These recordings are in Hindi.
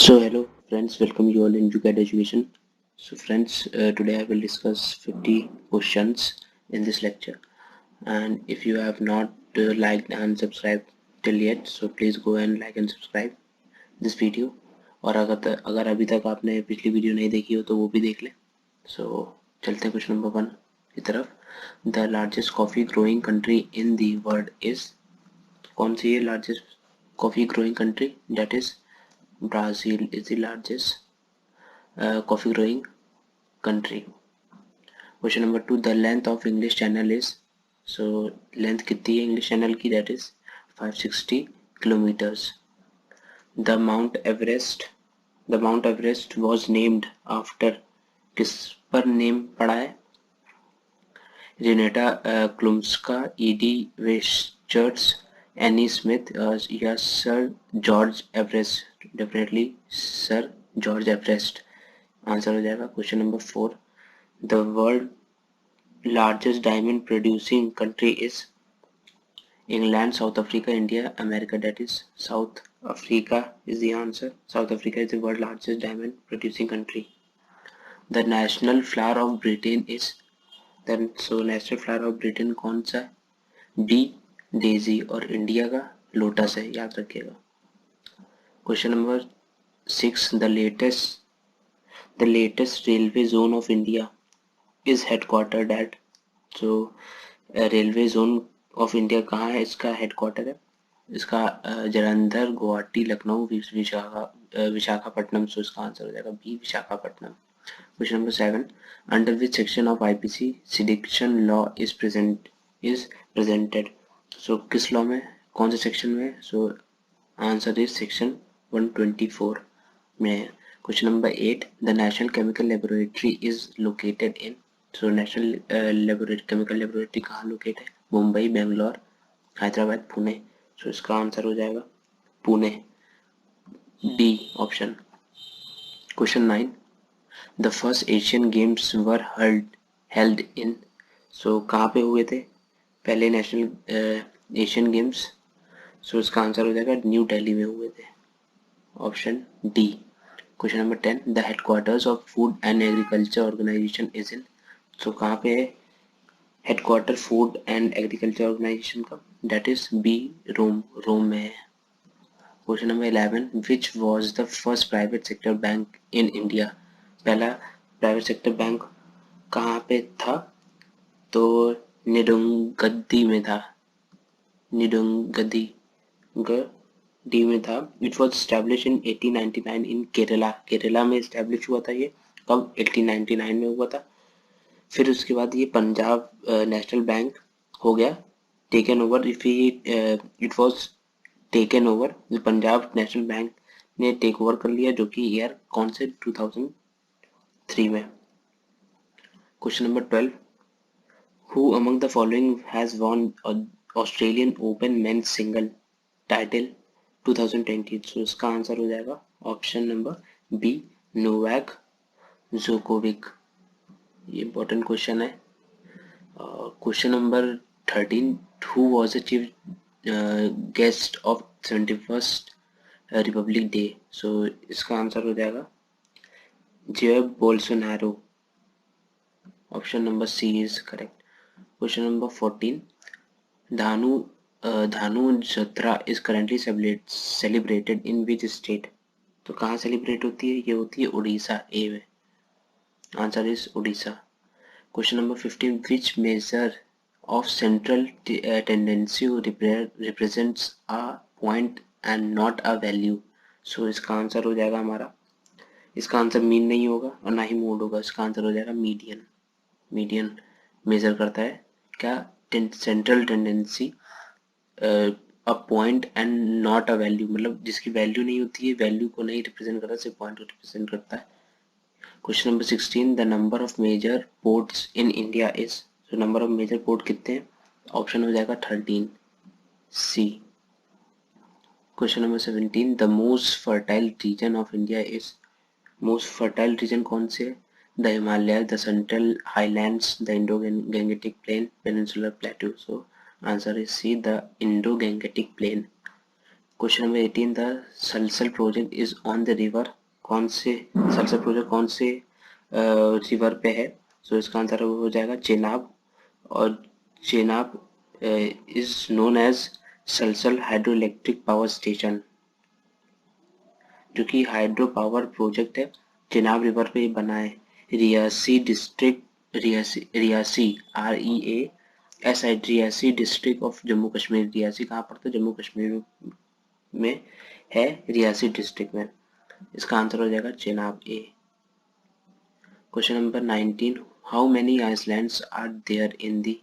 So hello friends, welcome you all in Jugaad Education. So friends, today I will discuss 50 questions in this lecture. And if you have not liked and subscribed till yet, so please go and like and subscribe this video. और अगर अभी तक आपने पिछली वीडियो नहीं देखी हो तो वो भी देख लें. So चलते हैं क्वेश्चन नंबर 1 की तरफ. The largest coffee growing country in the world is, कौन सी है largest coffee growing country? That is Brazil is the largest coffee growing country. Question number 2, the length of English Channel is, so length कितनी है English Channel की? That is 560 kilometers. The Mount Everest was named after, किस पर नेम पड़ा है? रेनेटा क्लुम्स्का, ईडी वेस्टर्स, एनी स्मिथ या sir George Everest? Definitely sir George Everest answer हो जाएगा. Question number 4, the world largest diamond producing country is England, South Africa, India, America? That is South Africa is the answer. South Africa is the world largest diamond producing country. The national flower of Britain is, then so national flower of Britain कौन सा है? D डेजी और इंडिया का लोटस है, याद रखिएगा. Question number 6, the latest railway zone of India is headquartered at, so railway zone of India कहाँ है? इसका हेडक्वार्टर है इसका जलंधर, गुवाहाटी, लखनऊ, विशाखापट्टनम. सो इसका आंसर हो जाएगा B, Visakhapatnam. Question number 7, under which section of IPC sedition law is presented? So किस लॉ में, कौन से सेक्शन में? सो आंसर इज सेक्शन 124 में. Question number 8, the national chemical laboratory is located in, so national chemical laboratory कहाँ लोकेट है? मुंबई, बेंगलोर, हैदराबाद, पुणे. सो इसका आंसर हो जाएगा Pune, D option. Question 9, the first Asian games were held in, so कहाँ पे हुए थे पहले नेशनल एशियन गेम्स? सो इसका आंसर हो जाएगा न्यू दिल्ली में हुए थे, option D. Question number 10, the headquarters of food and agriculture organisation is in, so कहाँ पे है headquarter food and agriculture organisation का? डेट इज बी, रोम में है. Question number 11, which was the first private sector bank in India? पहला प्राइवेट सेक्टर बैंक कहाँ पे था? तो निडुंगद्दी में था, निडुंगद्दी डी में था. इट वॉज स्टैब्लिश इन 1899 इन केरला में स्टैब्लिश हुआ था. ये कब? 1899 में हुआ था. फिर उसके बाद ये पंजाब नेशनल बैंक हो गया taken over. It was taken over, Punjab national bank ने टेक ओवर कर लिया, जो कि ईयर कौन से? 2003 में. Question number 12, who among the following has won Australian open men's single title 2020? So इसका आंसर हो जाएगा option number B, Novak Djokovic. ये इंपॉर्टेंट क्वेश्चन है. Question number 13, who was the chief guest of 71st republic day? So इसका आंसर हो जाएगा Jair Bolsonaro, option number C is correct. Question number 14, Dhanu Jatra is currently celebrated in which state? तो कहाँ सेलिब्रेट होती है? ये होती है उड़ीसा, ए में. Answer is Orissa. Question number 15, which major of central tendency represents a point and not a value? सो इसका आंसर हो जाएगा हमारा, इसका आंसर मीन नहीं होगा और ना ही मोड होगा. इसका आंसर हो जाएगा मीडियन. मीडियन मेजर करता है क्या? Central tendency a point and not a value, मतलब जिसकी वैल्यू नहीं होती है, वैल्यू को नहीं रिप्रेजेंट करता, सिर्फ पॉइंट को रिप्रेजेंट करता है. Question number 16, the number of major ports in India is, तो नंबर ऑफ मेजर पोर्ट कितने हैं? ऑप्शन हो जाएगा 13, C. Question number 17, the most fertile region of India is, most fertile region कौन से है? The Himalaya, the central highlands, the Indo Gangetic plain, peninsular plateau. So answer is C, the Indo Gangetic plain. Question number 18, the Salal project is on the river, कौन से सलसल प्रोजेक्ट कौन से रिवर पे है? सो इसका आंसर हो जाएगा चेनाब, और Chenab is known as Salal hydro electric power station, जो कि हाइड्रो पावर प्रोजेक्ट है, चेनाब रिवर पे बना है। Reasi district, Reasi REASI, Reasi district of Jammu Kashmir. Reasi कहाँ पड़ता है? जम्मू कश्मीर में है, रियासी डिस्ट्रिक्ट में। इसका आंसर हो जाएगा Chenab A. Question number 19, how many islands are there in the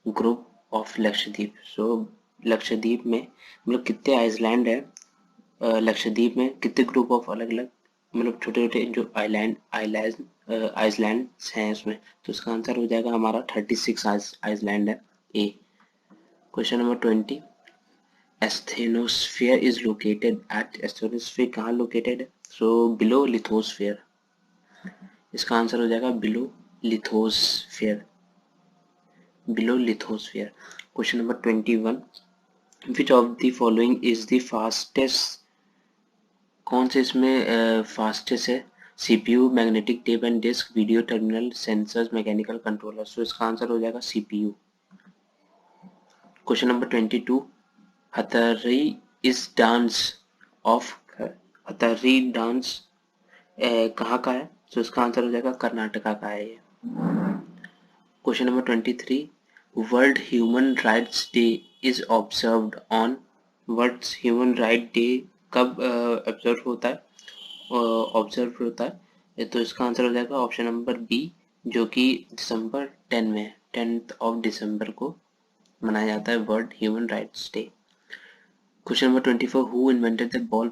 group of Lakshadweep? So Lakshadweep में मतलब कितने आइसलैंड है? लक्षद्वीप में कितने ग्रुप ऑफ अलग अलग मतलब छोटे छोटे जो आइसलैंड्स हैं उसमें, तो इसका आंसर हो जाएगा हमारा 36 आइसलैंड है, A. Question number 20, asthenosphere is located at, asthenosphere कहाँ लोकेटेड है? सो बिलो लिथोस्फेयर, इसका आंसर हो जाएगा below lithosphere, below lithosphere. Question number 21, which of the following is the fastest, कौन से इसमें फास्टेस्ट है? CPU, magnetic tape and disk, video terminal, sensors, mechanical controller. So इसका आंसर हो जाएगा CPU। Question number 22, Hathrai is dance of, Hathrai dance कहाँ का है? सो इसका आंसर हो जाएगा कर्नाटका का है ये। Question number 23, world human rights day is observed on, world human right day कब ऑब्जर्व होता है? ऑब्जर्व होता है, तो इसका आंसर हो जाएगा ऑप्शन नंबर बी, जो कि दिसंबर 10 में, 10th ऑफ दिसंबर को मनाया जाता है world human rights day. Question number 24, who invented the ball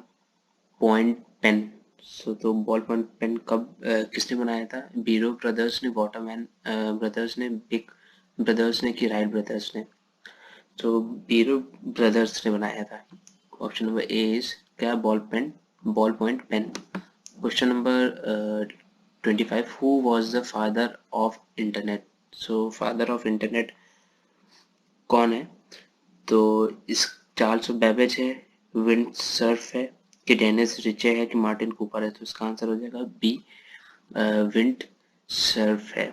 point pen? So तो बॉल पॉइंट पेन कब किसने बनाया था? बीरो ब्रदर्स ने, वाटरमैन ब्रदर्स ने, बिग ब्रदर्स ने कि राइट ब्रदर्स ने? तो बीरो ब्रदर्स ने बनाया था। ऑप्शन नंबर ए इज क्या? Ball point pen. Question number 25, who was the father of internet? So father of internet कौन है? तो इस चार्ल्स बेबेज है, विंड सर्फ है, कि डेनिस रिचे है, कि मार्टिन कूपर है? तो इसका आंसर हो जाएगा बी, विंड सर्फ है।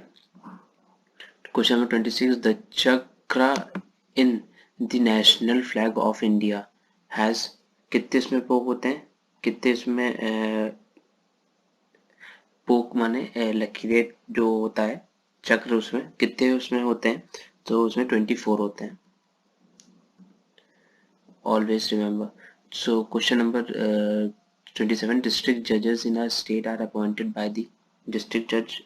Question number 26, the chakra in the national flag of India has, कितने इसमें पोक होते हैं? कितने इसमें पोक माने लकीरें जो होता है चक्र, उसमें कितने उसमें होते हैं? तो उसमें 24 होते हैं, always remember. So question number 27, district judges in a state are appointed by the, district judge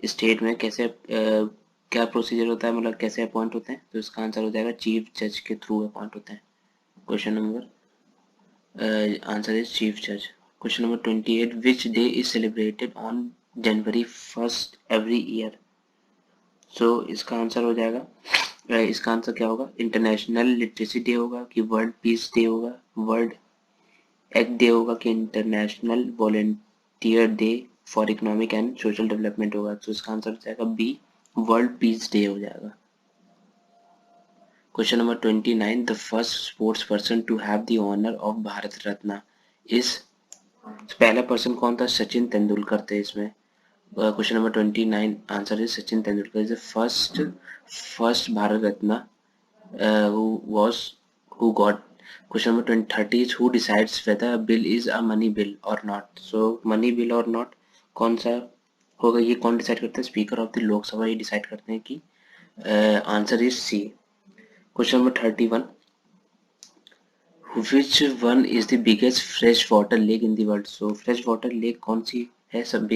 state में कैसे क्या प्रोसीजर होता है, मतलब कैसे अपॉइंट होते हैं? तो इसका आंसर हो जाएगा चीफ जज के थ्रू अपॉइंट होते हैं। Question number answer is chief जज। Question number 28, which day is celebrated on January 1st every year? So इसका आंसर हो जाएगा इसका आंसर क्या होगा? इंटरनेशनल लिटरेसी डे होगा, कि वर्ल्ड पीस डे होगा, वर्ल्ड एग डे होगा, कि international volunteer day for economic and social development होगा? तो इसका आंसर हो जाएगा बी, वर्ल्ड पीस डे हो जाएगा। Question number 29, the first sports person to have the honour of Bharat Ratna is, पहला पर्सन कौन था? सचिन तेंदुलकर थे इसमें। Question number 29 answer is Sachin Tendulkar is the first Bharat Ratna who was who got। Question number 30 is who decides whether a bill is a money bill or not? So money bill or not कौन सा होगा, ये कौन डिसाइड करता है? स्पीकर ऑफ द लोकसभा ये डिसाइड करते हैं कि answer is C. Question number 31, which one is the biggest freshwater lake in the world? So freshwater lake कौन सी है? सब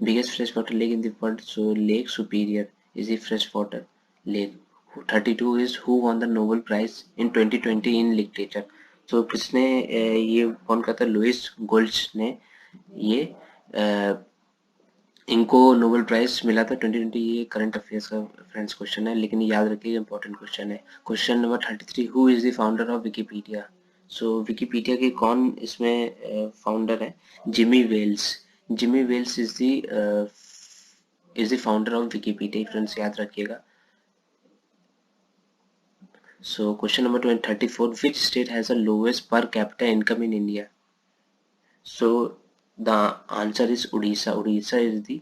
biggest freshwater lake in the world, so Lake Superior is the freshwater lake। 32 is who won the Nobel Prize in 2020 in literature? so किसने ये कौन कहता है? लुइस गोल्ड्स ने ये इनको नोबेल प्राइज मिला था 2020। ये करंट अफेयर्स का फ्रेंड्स क्वेश्चन है, लेकिन याद रखिए इंपॉर्टेंट क्वेश्चन है। Question number 33, who is the founder of Wikipedia? So Wikipedia के कौन इसमें फाउंडर है? Jimmy Wales. Jimmy Wales is the founder of Wikipedia, friends याद रखिएगा। So question number 34, which state has the lowest per capita income in India? So the answer is Odisha. Odisha is the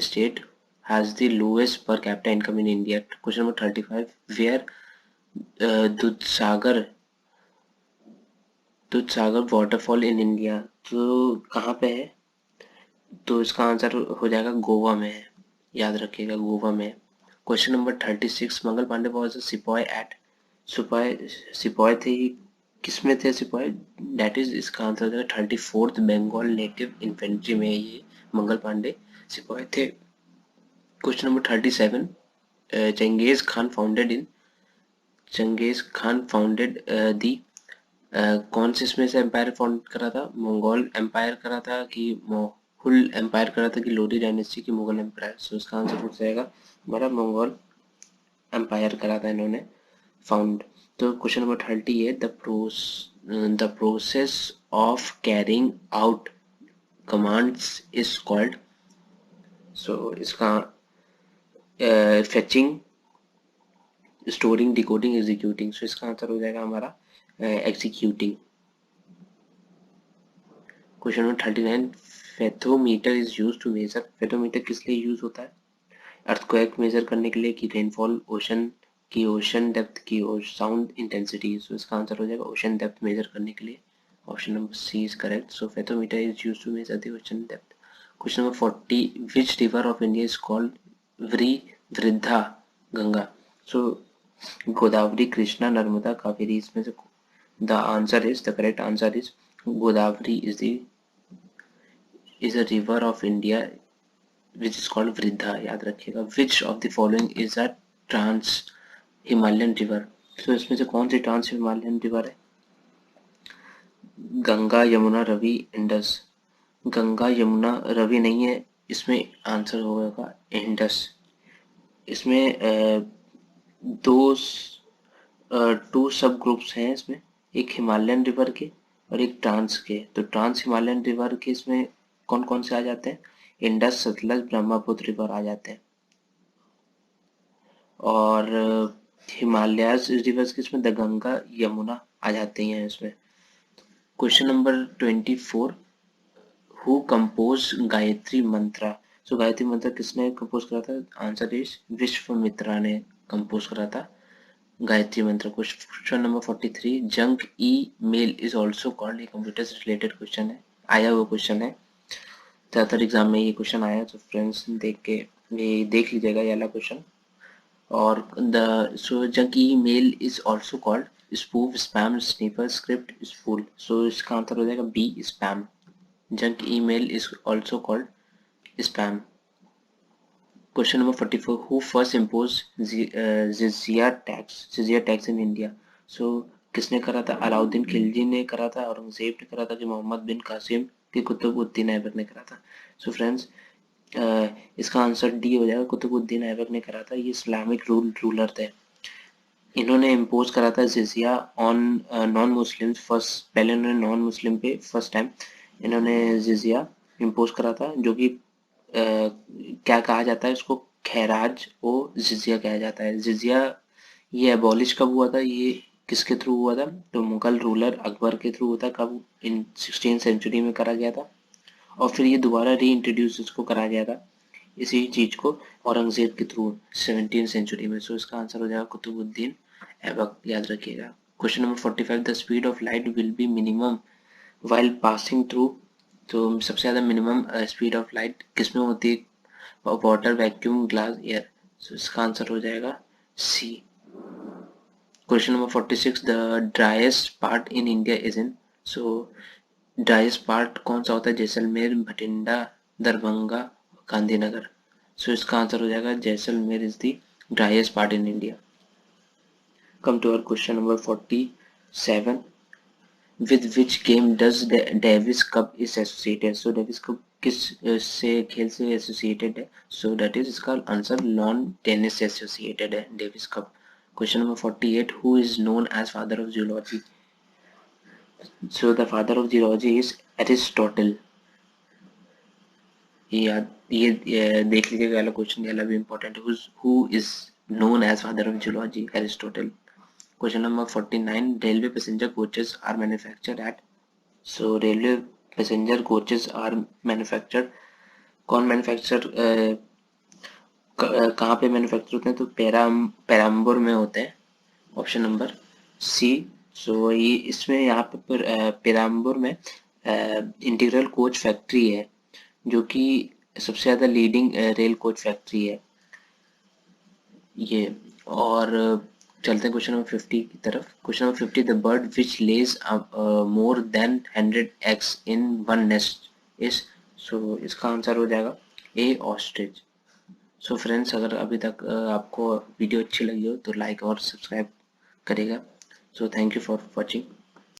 state has the lowest per capita income in India. Question number 35, where Dudhsagar Dudhsagar waterfall in India, तो कहाँ पे है? तो इसका आंसर हो जाएगा गोवा में है, याद रखिएगा गोवा में। Question number 36, Mangal Pandey was a sipahi at, सिपाही सिपाही थे, किस में थे सिपाही? डेट इज, इसका आंसर हो जाएगा 34th बंगाल नेटिव इन्फेंट्री में ये मंगल पांडे सिपाही थे। Question number 37, Genghis Khan founded the, कौन से इसमें से एम्पायर फाउंड करा था? मंगोल एम्पायर करा था कि मोहुल एम्पायर करा था कि लोधी डायनेस्टी की मुगल एम्पायर? सो इसका आंसर हो जाएगा हमारा मंगोल एम्पायर करा था इन्होंने फाउंड। तो question number 38, the process of carrying out commands is called, so इसका fetching, storing, decoding, executing. So इसका आंसर हो जाएगा हमारा executing. Question number 39, fathometer is use to measure, fathometer किस लिए यूज होता है? अर्थक्वेक मेजर करने के लिए, कि रेनफॉल, ओशन डेप्थ की, और साउंड इंटेंसिटी? सो इसका आंसर हो जाएगा ओशन डेप्थ मेजर करने के लिए। Option number C is correct. So fathometer is use to measure the ocean depth. Question number 40, which river of India is called Vriddha Ganga? So Godavari, Krishna, Narmada, Kaveri, इसमें से the answer is, the correct answer is Godavari is a river of India which is called Vridha, याद रखिएगा। Which of the following is a trans Himalayan river? तो इसमें से कौन सी ट्रांस हिमालयन रिवर है? गंगा, यमुना, रवि, इंडस। गंगा, यमुना, रवि नहीं है, इसमें आंसर होगा इंडस। इसमें दो टू सब ग्रुप्स हैं इसमें, एक हिमालयन रिवर के और एक ट्रांस के। तो ट्रांस हिमालयन रिवर के इसमें कौन कौन से आ जाते हैं? इंडस, सतलज, ब्रह्मपुत्र रिवर आ जाते हैं। और हिमालयाज रिवर्स के इसमें द गंगा, यमुना आ जाते हैं इसमें। Question number 24, who compose Gayatri mantra? So Gayatri mantra किसने कंपोज करा था? आंसर इज विश्वामित्रा ने कंपोज करा था Gayatri Mantra. Question number 43, junk email is also called, ये कंप्यूटर से रिलेटेड क्वेश्चन है, आया हुआ क्वेश्चन है, ज़्यादातर एग्जाम में ये क्वेश्चन आया, तो फ्रेंड्स ये देख लीजिएगा ये वाला क्वेश्चन। और the so junk email is also called spoof, spam, sniper, script, spool. So इसका आंसर हो जाएगा B, spam. Junk email is also called spam. Question number 44, who first impose jizya tax in India? So किसने करा था? अलाउद्दीन खिलजी ने करा था, औरंगजेब ने करा था, कि मोहम्मद बिन कासिम, कि कुतुबुद्दीन ऐबक ने करा था? सो फ्रेंड्स इसका आंसर डी हो जाएगा, कुतुबुद्दीन ऐबक ने करा था। ये इस्लामिक रूलर थे, इन्होंने इम्पोज करा था जिजिया ऑन नॉन मुस्लिम्स फर्स्ट, पहले इन्होंने नॉन मुस्लिम पे फर्स्ट टाइम इन्होंने जिजिया इम्पोज करा था, जो कि क्या कहा जाता है इसको? खैराज ओ जिजिया कहा जाता है। जिजिया ये एबॉलिश कब हुआ था? ये किसके थ्रू हुआ था? तो मुगल रूलर अकबर के थ्रू हुआ था। कब? इन 16th सेंचुरी में करा गया था, और फिर ये दोबारा री इंट्रोड्यूस इसको करा गया था, इसी चीज को, औरंगजेब के थ्रू 17th सेंचुरी में। सो इसका आंसर हो जाएगा कुतुबुद्दीन ऐबक, याद रखिएगा। Question number 45, the speed of light will be minimum while passing through, तो सबसे ज़्यादा मिनिमम स्पीड ऑफ लाइट किसमें होती है? Water, vacuum, glass, air. So इसका आंसर हो जाएगा C. Question number 46, the driest part in India is in, so driest part कौन सा होता है? जैसलमेर, भटिंडा, दरभंगा, गांधीनगर। सो इसका आंसर हो जाएगा Jaisalmer is the driest part in India. Come to our question number 47, with which game does Davis Cup is associated? So Davis Cup किस से खेल से एसोसिएटेड है? सो दैट इज, इसका आंसर लॉन टेनिस से एसोसिएटेड है Davis Cup. Question number 48, who is known as father of geology? So the father of geology is Aristotle. ये देख लीजिएगा, वाला क्वेश्चन वाला भी इंपॉर्टेंट है, who is known as father of geology? Aristotle. Question number 49, railway passenger coaches are manufactured at. So railway passenger coaches are manufactured, कौन मैन्युफैक्चर कहाँ पे मैन्युफैक्चर होते हैं, तो पेराम्बूर में होते हैं, ऑप्शन नंबर सी। सो ये इसमें यहाँ पे पेराम्बूर में इंटीग्रल कोच फैक्ट्री है, जो कि सबसे ज़्यादा लीडिंग रेल कोच फैक्ट्री है ये। और चलते हैं क्वेश्चन नंबर 50 की तरफ। Question number 50, the bird which lays more than 100 eggs in one nest is. So इसका आंसर हो जाएगा ए, ऑस्ट्रिच। सो फ्रेंड्स, अगर अभी तक आपको वीडियो अच्छी लगी हो तो लाइक और सब्सक्राइब करेगा। So thank you for watching.